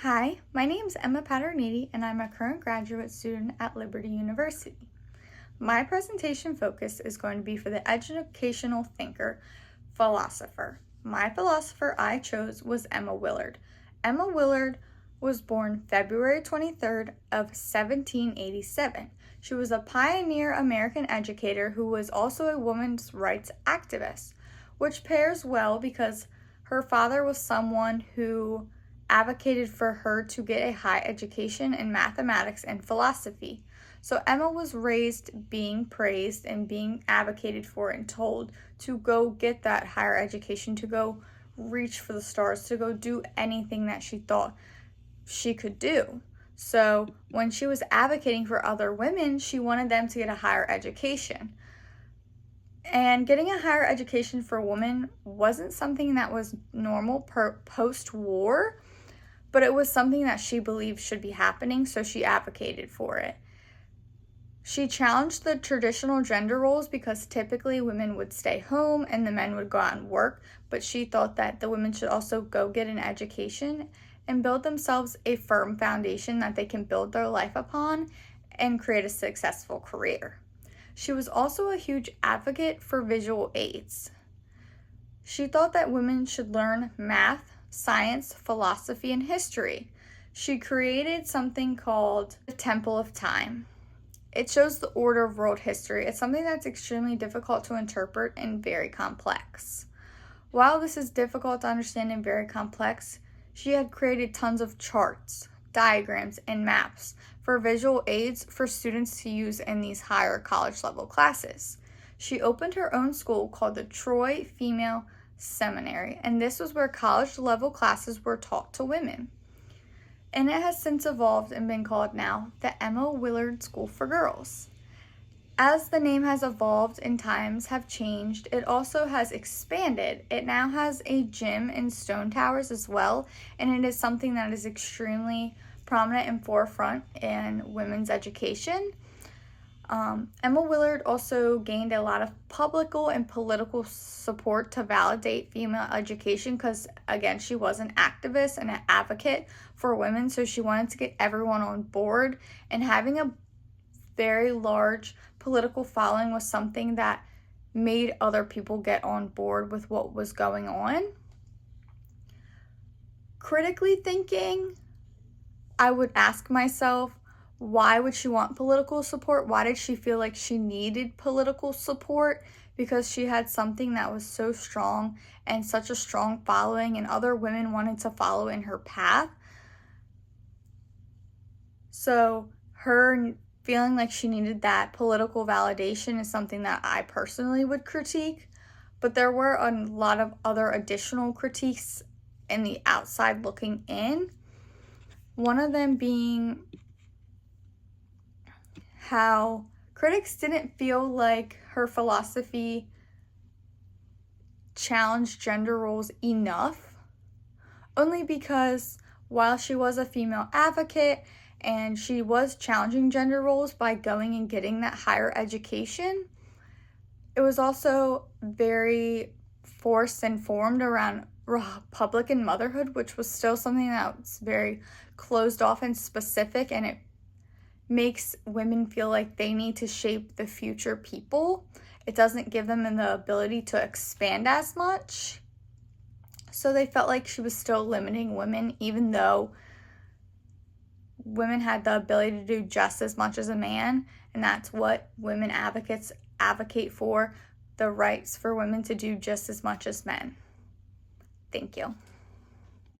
Hi, my name is Emma Paterniti and I'm a current graduate student at Liberty University. My presentation focus is going to be for the educational thinker, philosopher. My philosopher I chose was Emma Willard. Emma Willard was born February 23rd of 1787. She was a pioneer American educator who was also a women's rights activist, which pairs well because her father was someone who advocated for her to get a high education in mathematics and philosophy. So Emma was raised being praised and being advocated for and told to go get that higher education, to go reach for the stars, to go do anything that she thought she could do. So when she was advocating for other women, she wanted them to get a higher education. And getting a higher education for women wasn't something that was normal post-war, but it was something that she believed should be happening, so she advocated for it. She challenged the traditional gender roles because typically women would stay home and the men would go out and work, but she thought that the women should also go get an education and build themselves a firm foundation that they can build their life upon and create a successful career. She was also a huge advocate for visual aids. She thought that women should learn math, science, philosophy, and history. She created something called the Temple of Time. It shows the order of world history. It's something that's extremely difficult to interpret and very complex. While this is difficult to understand and very complex, she had created tons of charts, diagrams, and maps for visual aids for students to use in these higher college level classes. She opened her own school called the Troy Female Seminary, and this was where college level classes were taught to women. And it has since evolved and been called now the Emma Willard School for Girls. As the name has evolved and times have changed, it also has expanded. It now has a gym in Stone Towers as well, and it is something that is extremely prominent and forefront in women's education. Emma Willard also gained a lot of public and political support to validate female education because, again, she was an activist and an advocate for women, so she wanted to get everyone on board, and having a very large political following was something that made other people get on board with what was going on. Critically thinking, I would ask myself, why would she want political support? Why did she feel like she needed political support? Because she had something that was so strong and such a strong following, and other women wanted to follow in her path. So her feeling like she needed that political validation is something that I personally would critique. But there were a lot of other additional critiques in the outside looking in. One of them being how critics didn't feel like her philosophy challenged gender roles enough, only because while she was a female advocate and she was challenging gender roles by going and getting that higher education, it was also very forced and formed around Republican motherhood, which was still something that's very closed off and specific, and it makes women feel like they need to shape the future people. It doesn't give them the ability to expand as much. So they felt like she was still limiting women, even though women had the ability to do just as much as a man, and that's what women advocates advocate for, the rights for women to do just as much as men. Thank you.